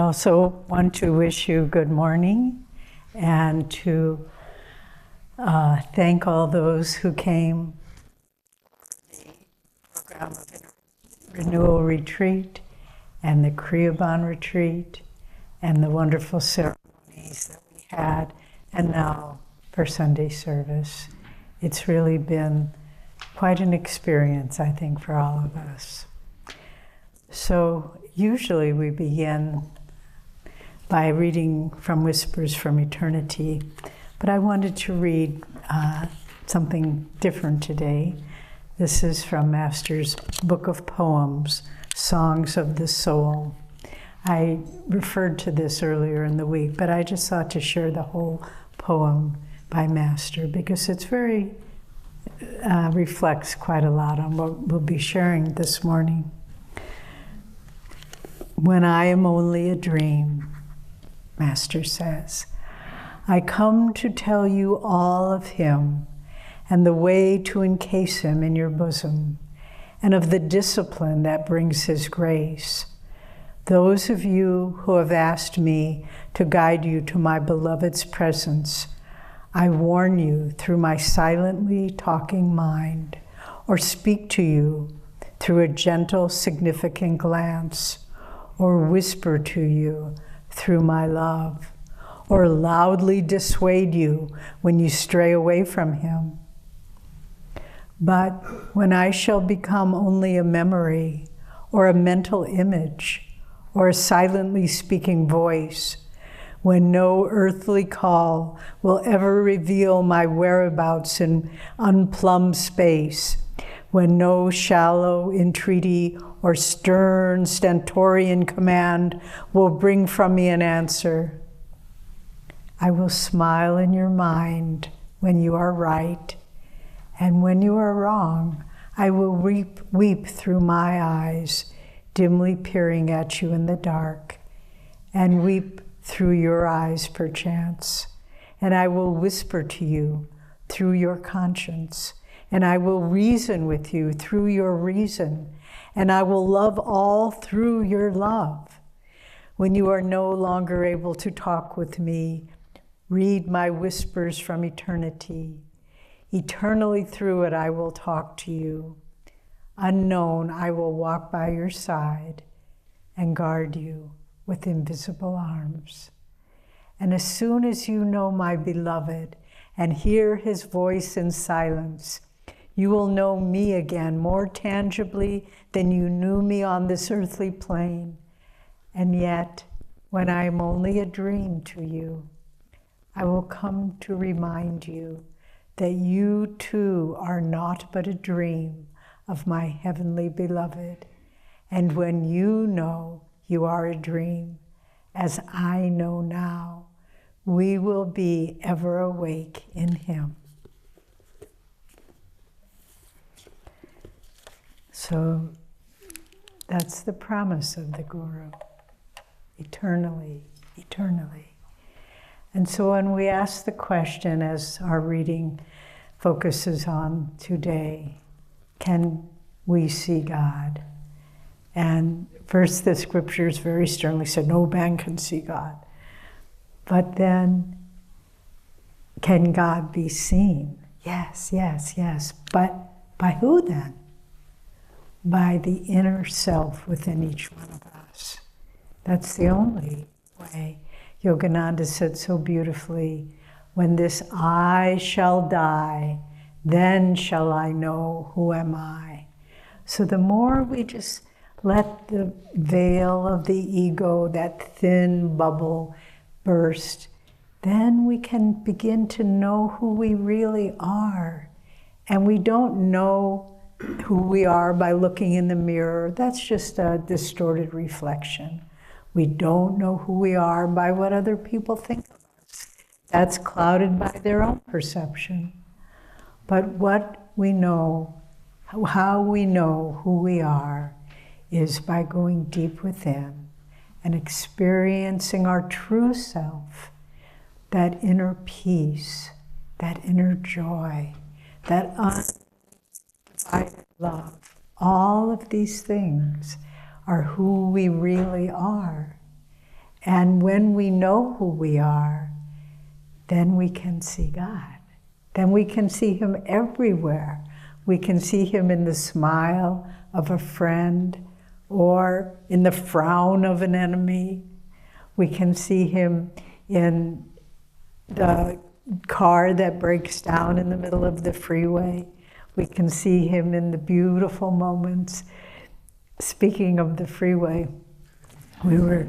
also want to wish you good morning and to thank all those who came to the program of renewal retreat and the Kriyaban retreat and the wonderful ceremonies that we had, and now for Sunday service. It's really been quite an experience, I think, for all of us. So usually we begin by reading from Whispers from Eternity, but I wanted to read something different today. This is from Master's Book of Poems, Songs of the Soul. I referred to this earlier in the week, but I just thought to share the whole poem by Master because it's very, reflects quite a lot on what we'll be sharing this morning. When I am only a dream, Master says, I come to tell you all of him and the way to encase him in your bosom, and of the discipline that brings his grace. Those of you who have asked me to guide you to my beloved's presence, I warn you through my silently talking mind, or speak to you through a gentle, significant glance, or whisper to you through my love, or loudly dissuade you when you stray away from him. But when I shall become only a memory, or a mental image, or a silently speaking voice, when no earthly call will ever reveal my whereabouts in unplumbed space, when no shallow entreaty or stern stentorian command will bring from me an answer, I will smile in your mind when you are right, and when you are wrong, I will weep through my eyes, dimly peering at you in the dark, and weep through your eyes perchance, and I will whisper to you through your conscience, and I will reason with you through your reason, and I will love all through your love. When you are no longer able to talk with me, read my whispers from eternity. Eternally through it I will talk to you. Unknown, I will walk by your side and guard you with invisible arms. And as soon as you know my beloved and hear his voice in silence, you will know me again more tangibly than you knew me on this earthly plane. And yet, when I am only a dream to you, I will come to remind you that you too are naught but a dream of my heavenly beloved. And when you know you are a dream, as I know now, we will be ever awake in him. So that's the promise of the Guru, eternally, eternally. And so when we ask the question, as our reading focuses on today, can we see God? And first the scriptures very sternly said, no man can see God. But then, can God be seen? Yes, yes, yes. But by who then? By the inner self within each one of us. That's the only way. Yogananda said so beautifully, when this I shall die, then shall I know who am I. So the more we just let the veil of the ego, that thin bubble, burst, then we can begin to know who we really are. And we don't know who we are by looking in the mirror. That's just a distorted reflection. We don't know who we are by what other people think of us. That's clouded by their own perception. But what we know, how we know who we are, is by going deep within and experiencing our true self, that inner peace, that inner joy, that undivided love. All of these things are who we really are. And when we know who we are, then we can see God. Then we can see Him everywhere. We can see Him in the smile of a friend or in the frown of an enemy. We can see Him in the car that breaks down in the middle of the freeway. We can see Him in the beautiful moments. Speaking of the freeway, we were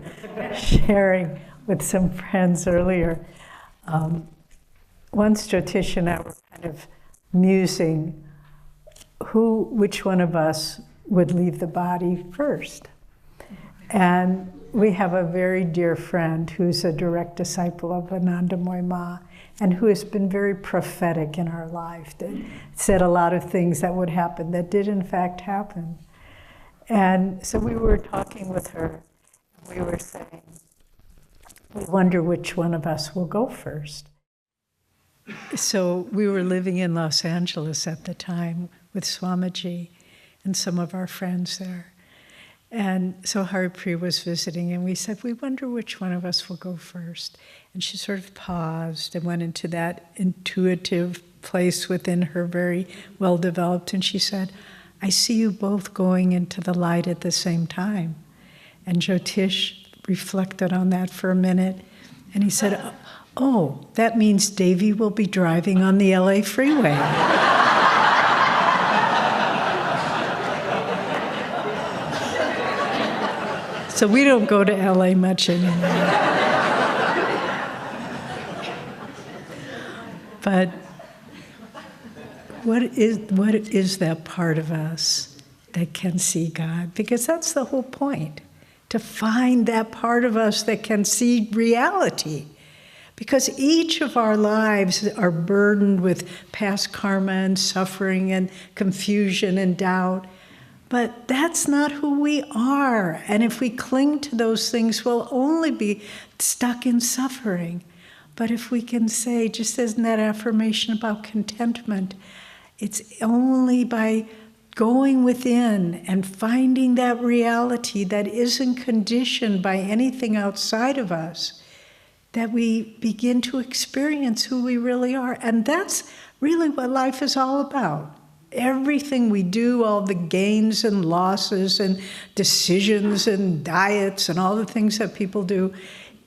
sharing with some friends earlier. Once Jyotish and I were kind of musing which one of us would leave the body first. And we have a very dear friend who's a direct disciple of Ananda Ma, and who has been very prophetic in our life, that said a lot of things that would happen that did in fact happen. And so we were talking with her, and we were saying, we wonder which one of us will go first. So we were living in Los Angeles at the time with Swamiji and some of our friends there. And so Haripriya was visiting, and we said, we wonder which one of us will go first. And she sort of paused and went into that intuitive place within her, very well developed, and she said, I see you both going into the light at the same time. And Jyotish reflected on that for a minute, and he said, oh, that means Devi will be driving on the LA freeway. So we don't go to LA much anymore. But what is that part of us that can see God? Because that's the whole point, to find that part of us that can see reality. Because each of our lives are burdened with past karma and suffering and confusion and doubt. But that's not who we are. And if we cling to those things, we'll only be stuck in suffering. But if we can say, just as in that affirmation about contentment, it's only by going within and finding that reality that isn't conditioned by anything outside of us, that we begin to experience who we really are. And that's really what life is all about. Everything we do, all the gains and losses and decisions and diets and all the things that people do,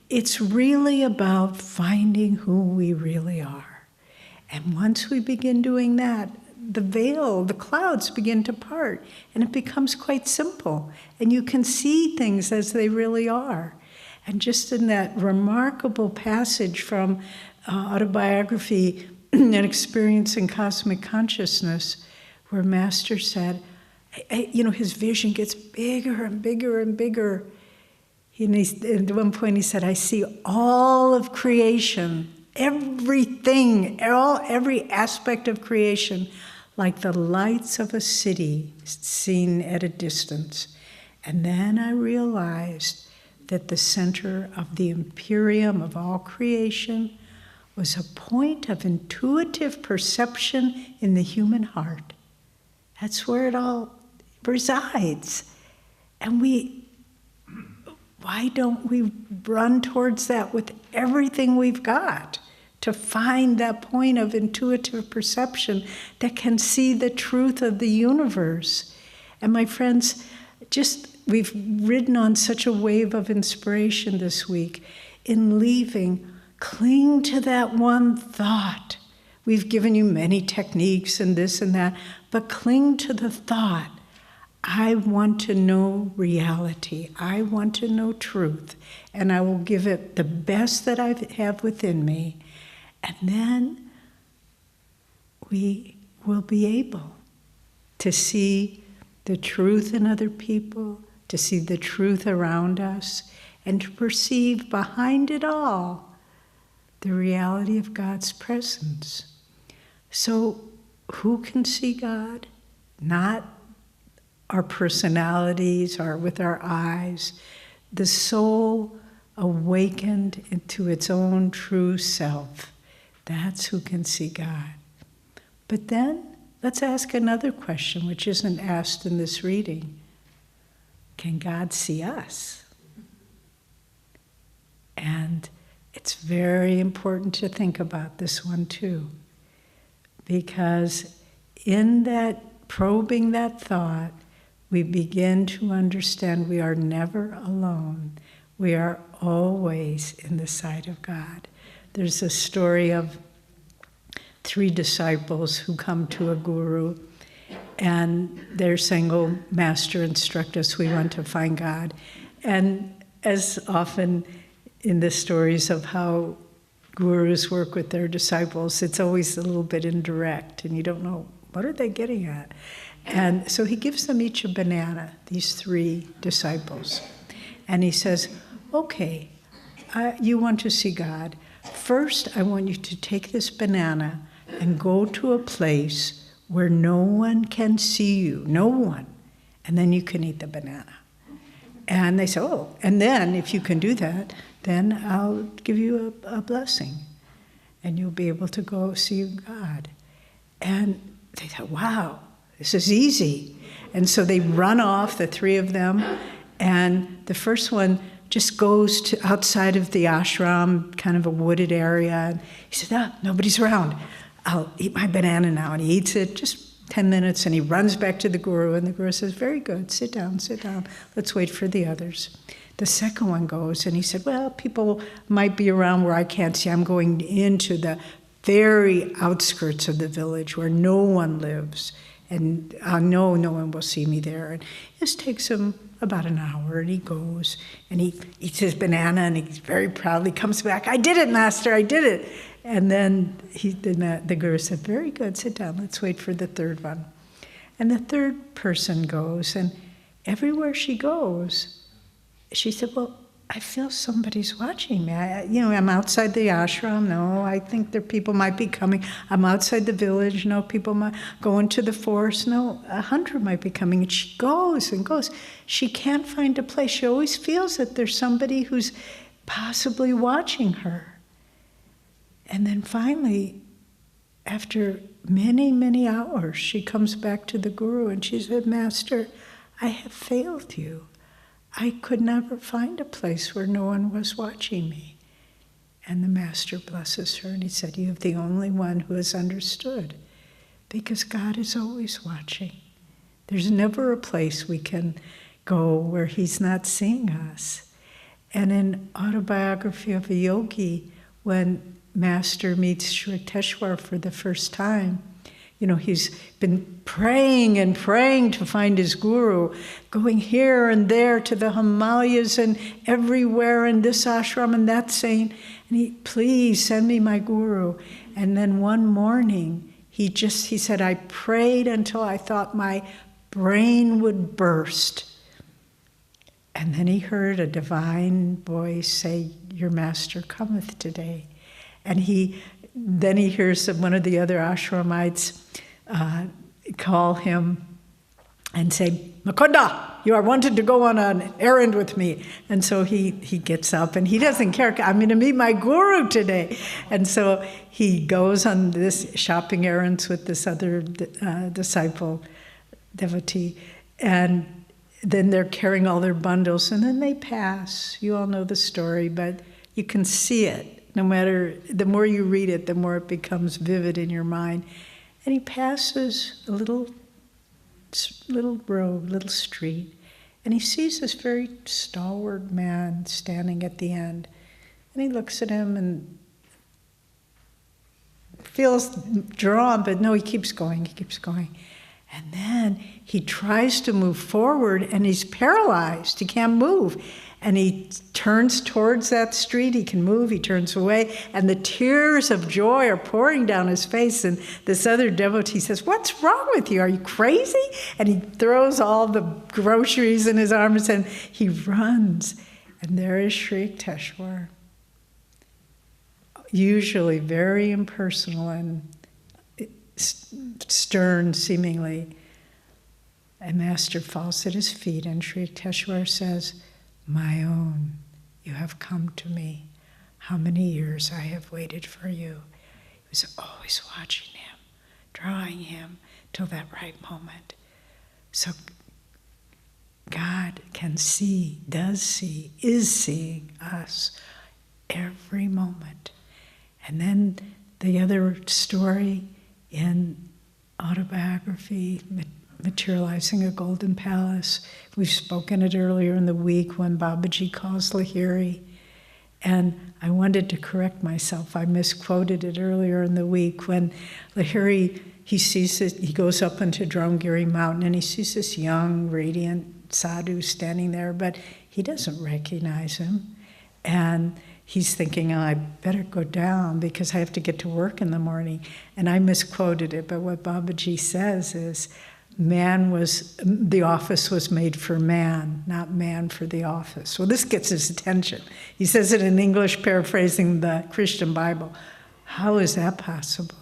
it's really about finding who we really are. And once we begin doing that, the veil, the clouds begin to part, and it becomes quite simple. And you can see things as they really are. And just in that remarkable passage from autobiography, An Experience in Cosmic Consciousness, where Master said, his vision gets bigger and bigger and bigger. And at one point he said, I see all of creation, everything, every aspect of creation, like the lights of a city seen at a distance. And then I realized that the center of the imperium of all creation was a point of intuitive perception in the human heart. That's where it all resides. And why don't we run towards that with everything we've got, to find that point of intuitive perception that can see the truth of the universe? And my friends, we've ridden on such a wave of inspiration this week. In leaving, cling to that one thought. We've given you many techniques and this and that, but cling to the thought. I want to know reality. I want to know truth. And I will give it the best that I have within me. And then we will be able to see the truth in other people, to see the truth around us, and to perceive behind it all the reality of God's presence. So who can see God? Not our personalities or with our eyes. The soul awakened into its own true self. That's who can see God. But then let's ask another question, which isn't asked in this reading. Can God see us? And it's very important to think about this one too, because in that probing that thought, we begin to understand we are never alone. We are always in the sight of God. There's a story of 3 disciples who come to a guru, and they're saying, "Oh, Master, instruct us, we want to find God." And as often in the stories of how gurus work with their disciples, it's always a little bit indirect, and you don't know, what are they getting at? And so he gives them each a banana, these 3 disciples. And he says, "Okay, you want to see God. First, I want you to take this banana and go to a place where no one can see you, no one, and then you can eat the banana." And they say, "Oh, and then if you can do that, then I'll give you a blessing, and you'll be able to go see God." And they thought, wow, this is easy. And so they run off, the 3 of them, and the first one just goes to outside of the ashram, kind of a wooded area, and he said, nobody's around. I'll eat my banana now. And he eats it, just 10 minutes, and he runs back to the guru, and the guru says, "Very good, sit down, let's wait for the others." The second one goes, and he said, "Well, people might be around where I can't see. I'm going into the very outskirts of the village where no one lives, and I know no one will see me there." And this takes him about an hour, and he goes, and he eats his banana, and he very proudly comes back, "I did it, Master, I did it." And then the guru said, "Very good, sit down, let's wait for the third one." And the third person goes, and everywhere she goes, she said, "Well, I feel somebody's watching me. I'm outside the ashram. No, I think people might be coming. I'm outside the village. No, people might go into the forest. No, 100 might be coming." And she goes and goes. She can't find a place. She always feels that there's somebody who's possibly watching her. And then finally, after many, many hours, she comes back to the guru and she said, "Master, I have failed you. I could never find a place where no one was watching me." And the master blesses her, and he said, "You're the only one who has understood, because God is always watching. There's never a place we can go where he's not seeing us." And in Autobiography of a Yogi, when Master meets Sri Yukteswar for the first time, he's been praying and praying to find his guru, going here and there to the Himalayas and everywhere in this ashram and that saint. And "Please send me my guru." And then one morning, he said, "I prayed until I thought my brain would burst." And then he heard a divine voice say, "Your master cometh today." And then he hears one of the other ashramites call him and say, "Mukunda, you are wanted to go on an errand with me." And so he gets up, and he doesn't care. "I'm going to meet my guru today." And so he goes on this shopping errands with this other disciple, devotee. And then they're carrying all their bundles, and then they pass. You all know the story, but you can see it. No matter, the more you read it, the more it becomes vivid in your mind. And he passes a little road, little street, and he sees this very stalwart man standing at the end. And he looks at him and feels drawn, but no, he keeps going. And then he tries to move forward, and he's paralyzed. He can't move. And he turns towards that street. He can move. He turns away. And the tears of joy are pouring down his face. And this other devotee says, "What's wrong with you? Are you crazy?" And he throws all the groceries in his arms, and he runs. And there is Sri Yukteswar, usually very impersonal and stern, seemingly. And Master falls at his feet, and Sri Yukteswar says, "My own, you have come to me. How many years I have waited for you." He was always watching him, drawing him till that right moment. So God can see, does see, is seeing us every moment. And then the other story in autobiography, Materializing a Golden Palace, we've spoken it earlier in the week when Babaji calls Lahiri. And I wanted to correct myself. I misquoted it earlier in the week when Lahiri, he sees it, he goes up into Dramgiri Mountain and he sees this young, radiant sadhu standing there, but he doesn't recognize him. And he's thinking, oh, I better go down because I have to get to work in the morning. And I misquoted it, but what Babaji says is, the office was made for man, not man for the office. Well, this gets his attention. He says it in English, paraphrasing the Christian Bible. How is that possible?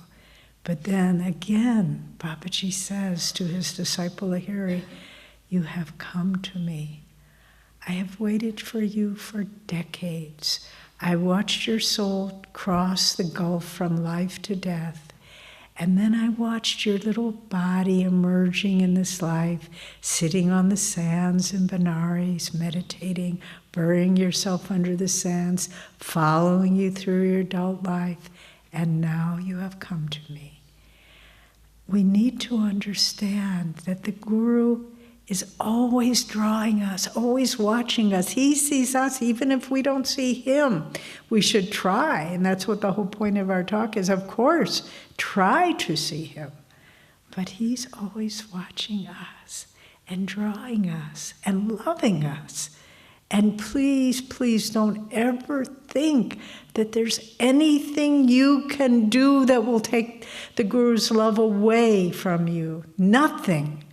But then again, Babaji says to his disciple Lahiri, you have come to me. I have waited for you for decades. I watched your soul cross the gulf from life to death. And then I watched your little body emerging in this life, sitting on the sands in Benares, meditating, burying yourself under the sands, following you through your adult life, and now you have come to me. We need to understand that the Guru is always drawing us, always watching us. He sees us even if we don't see him. We should try, and that's what the whole point of our talk is, of course, try to see him. But he's always watching us and drawing us and loving us. And please, please don't ever think that there's anything you can do that will take the Guru's love away from you. Nothing.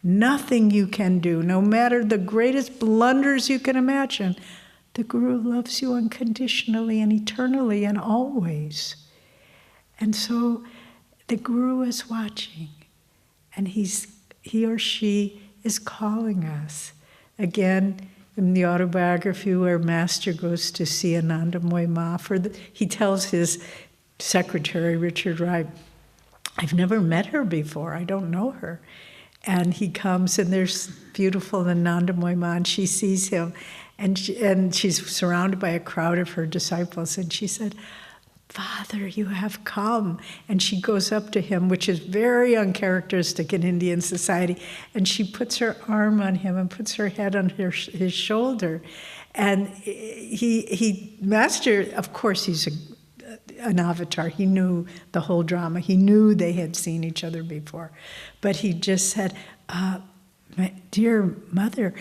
Nothing you can do, no matter the greatest blunders you can imagine. The Guru loves you unconditionally and eternally and always. And so the Guru is watching, and he or she is calling us. Again, in the autobiography where Master goes to see Ananda Ma, he tells his secretary, Richard Wright, I've never met her before, I don't know her. And he comes, and there's beautiful Ananda Ma, and she sees him, and she's surrounded by a crowd of her disciples, and she said, Father, you have come. And she goes up to him, which is very uncharacteristic in Indian society, and she puts her arm on him and puts her head on his shoulder. And Master, of course, he's an avatar. He knew the whole drama. He knew they had seen each other before. But he just said, my dear mother,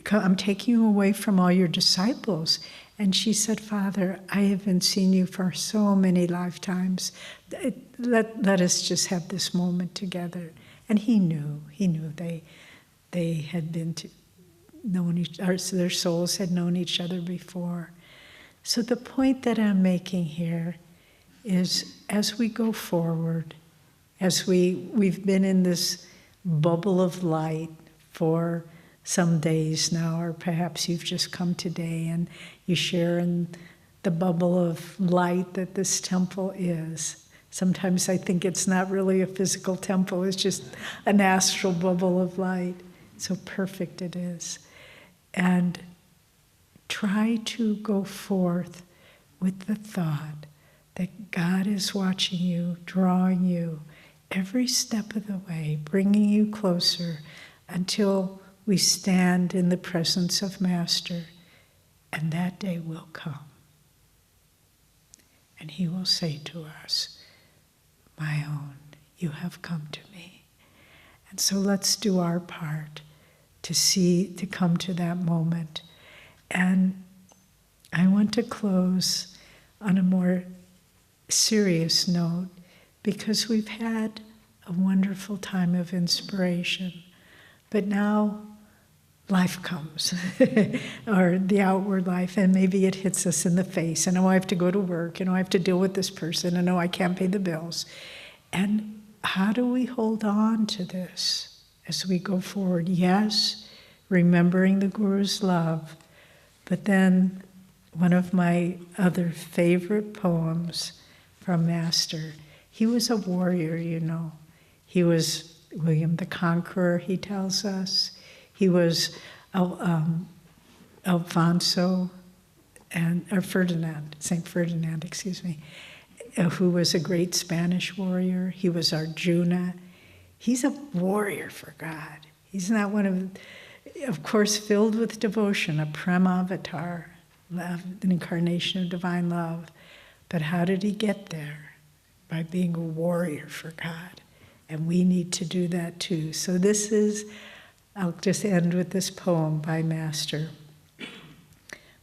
I'm taking you away from all your disciples. And she said, Father, I haven't seen you for so many lifetimes. Let us just have this moment together. And he knew they had been known each other, so their souls had known each other before. So the point that I'm making here is, as we go forward, as we've been in this bubble of light for some days now, or perhaps you've just come today and you share in the bubble of light that this temple is. Sometimes I think it's not really a physical temple, it's just an astral bubble of light. So perfect it is. And try to go forth with the thought that God is watching you, drawing you every step of the way, bringing you closer until we stand in the presence of Master, and that day will come. And he will say to us, my own, you have come to me. And so let's do our part to come to that moment. And I want to close on a more serious note, because we've had a wonderful time of inspiration, but now life comes, or the outward life, and maybe it hits us in the face. And I have to go to work, and I have to deal with this person, and I can't pay the bills. And how do we hold on to this as we go forward? Yes, remembering the Guru's love, but then one of my other favorite poems from Master, he was a warrior, you know. He was William the Conqueror, he tells us. He was Alfonso Saint Ferdinand, excuse me, who was a great Spanish warrior. He was Arjuna. He's a warrior for God. He's not one of course, filled with devotion, a Premavatar, love, an incarnation of divine love. But how did he get there? By being a warrior for God. And we need to do that too. So I'll just end with this poem by Master.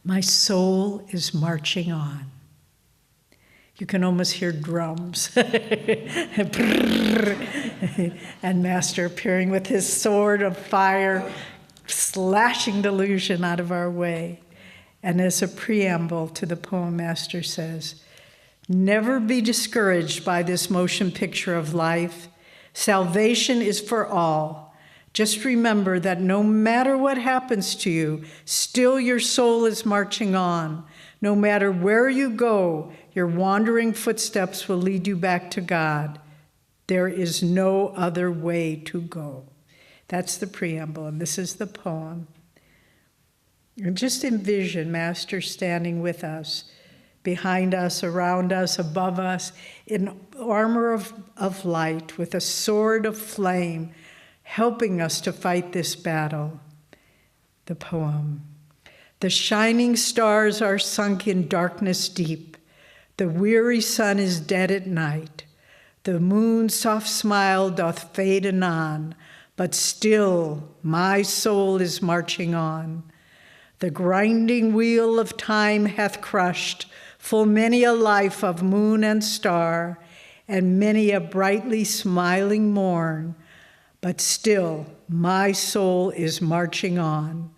My soul is marching on. You can almost hear drums. And Master appearing with his sword of fire, slashing delusion out of our way. And as a preamble to the poem, Master says, never be discouraged by this motion picture of life. Salvation is for all. Just remember that no matter what happens to you, still your soul is marching on. No matter where you go, your wandering footsteps will lead you back to God. There is no other way to go. That's the preamble, and this is the poem. And just envision Master standing with us, behind us, around us, above us, in armor of light, with a sword of flame, helping us to fight this battle. The poem. The shining stars are sunk in darkness deep. The weary sun is dead at night. The moon's soft smile doth fade anon, but still my soul is marching on. The grinding wheel of time hath crushed full many a life of moon and star, and many a brightly smiling morn, but still my soul is marching on.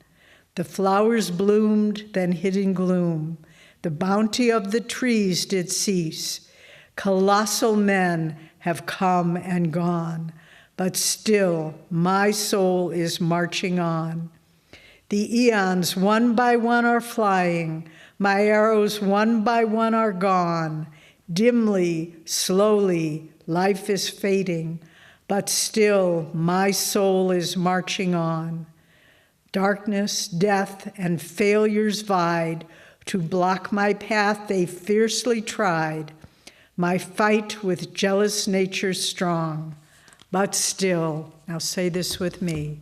The flowers bloomed, then hid in gloom. The bounty of the trees did cease. Colossal men have come and gone, but still my soul is marching on. The eons one by one are flying, my arrows one by one are gone. Dimly, slowly, life is fading, but still my soul is marching on. Darkness, death, and failures vied. To block my path they fiercely tried. My fight with jealous nature strong. But still, now say this with me,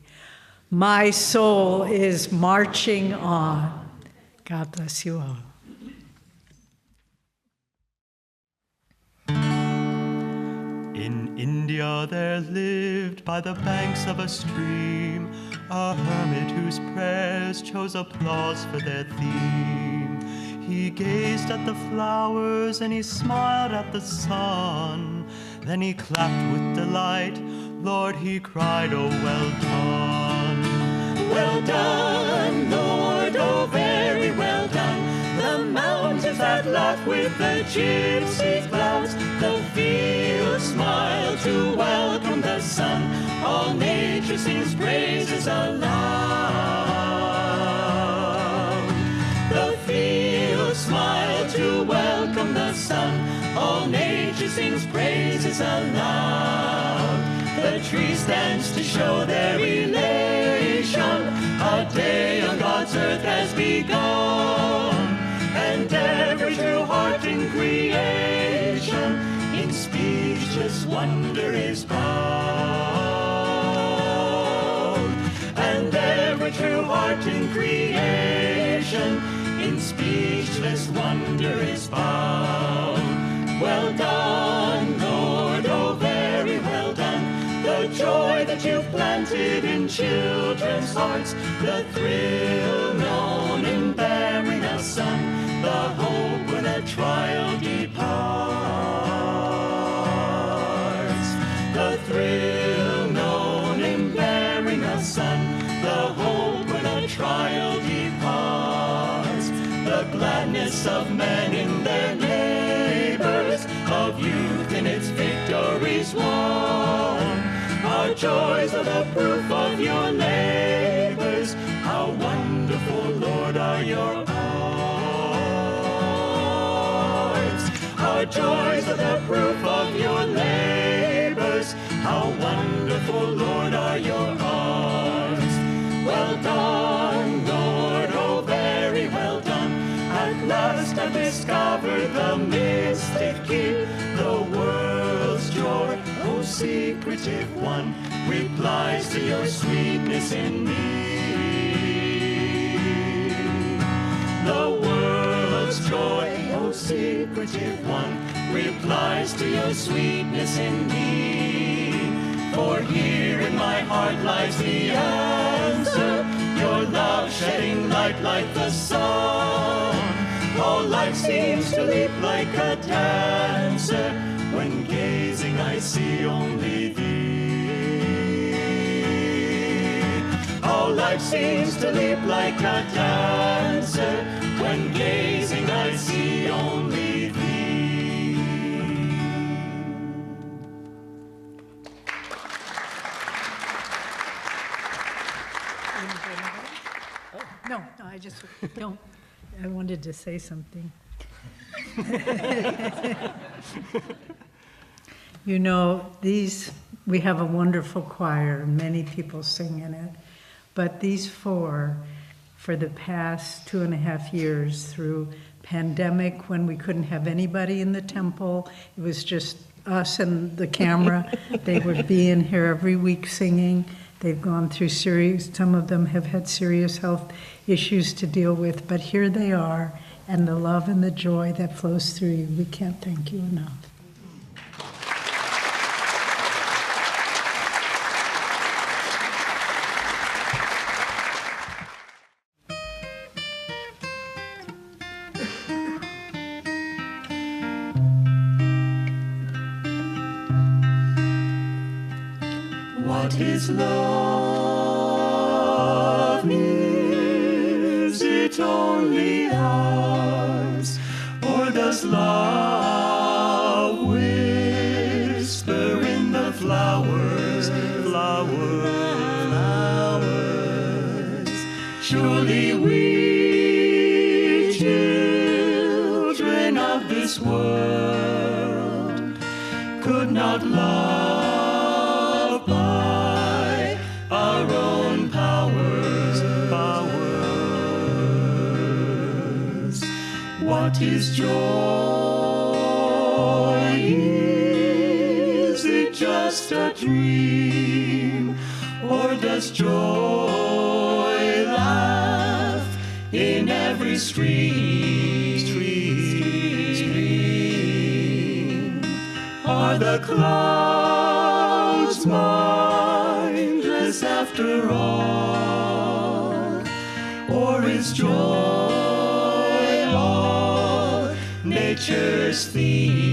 my soul is marching on. God bless you all. In India there lived by the banks of a stream a hermit whose prayers chose applause for their theme. He gazed at the flowers and he smiled at the sun. Then he clapped with delight. Lord, he cried, oh, well done. Well done, Lord, oh, very well done. The mountains that laugh with the gypsy clouds, the fields smile to welcome the sun. All nature sings praises aloud. The fields smile to welcome the sun. All nature sings praises aloud. The tree stands to show their elation. A day on God's earth has begun, and every true heart in creation in speechless wonder is bound. And every true heart in creation in speechless wonder is bound. Well done, Lord, oh, very well done. The joy that you've planted in children's hearts, the thrill known in bearing a son, the hope when a trial departs. The thrill known in bearing a son, the hope when a trial departs. The gladness of men in their labors, of youth in its victories won. Our joys are the proof of your labors. How wonderful, Lord, are your arts. Our joys are the proof of your labors. How wonderful, Lord, are your arts. Well done, Lord, oh, very well done. At At last I've discovered the mystic key, the world's joy, oh secretive one, replies to your sweetness in me. The world's joy, oh secretive one, replies to your sweetness in me. For here in my heart lies the answer, your love shedding light like the sun. All life seems to leap like a dancer, when gazing I see only thee. All life seems to leap like a dancer, when gazing I see only thee. No, I just don't. I wanted to say something. You know, we have a wonderful choir, and many people sing in it, but these four, for the past 2.5 years, through pandemic, when we couldn't have anybody in the temple, it was just us and the camera. They would be in here every week singing. They've gone through some of them have had serious health issues to deal with, but here they are, and the love and the joy that flows through you. We can't thank you enough. What is love? Is it only ours? Or does love whisper in the flowers? Surely we, children of this world, could not love by our own powers. What is joy? Is it just a dream? Or does joy laugh in every stream? Are the clouds mindless after all? Or is joy all nature's theme?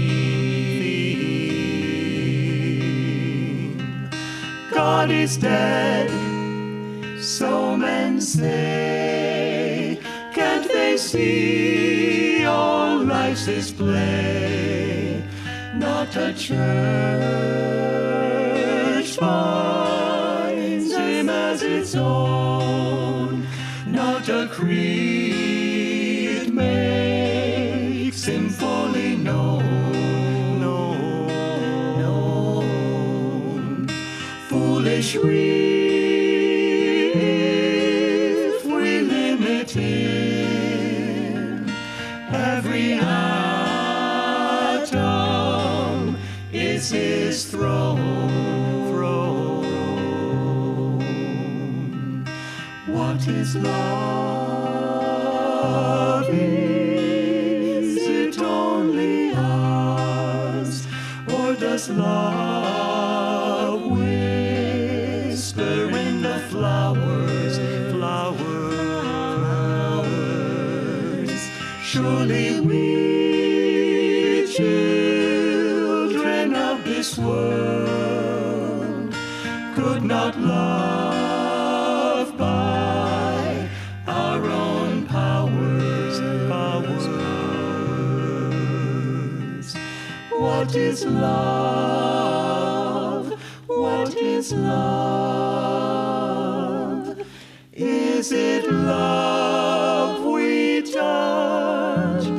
God is dead, so men say. Can't they see all life's display? Not a church finds him as its own. Not a creed makes him fully known. Foolish we, if we limit him. Every atom is his throne. What is love? Is it only ours? Or does love whisper in the flowers? Surely we, children of this world, could not love by our own powers. What is love? What is love? Is it love we touch?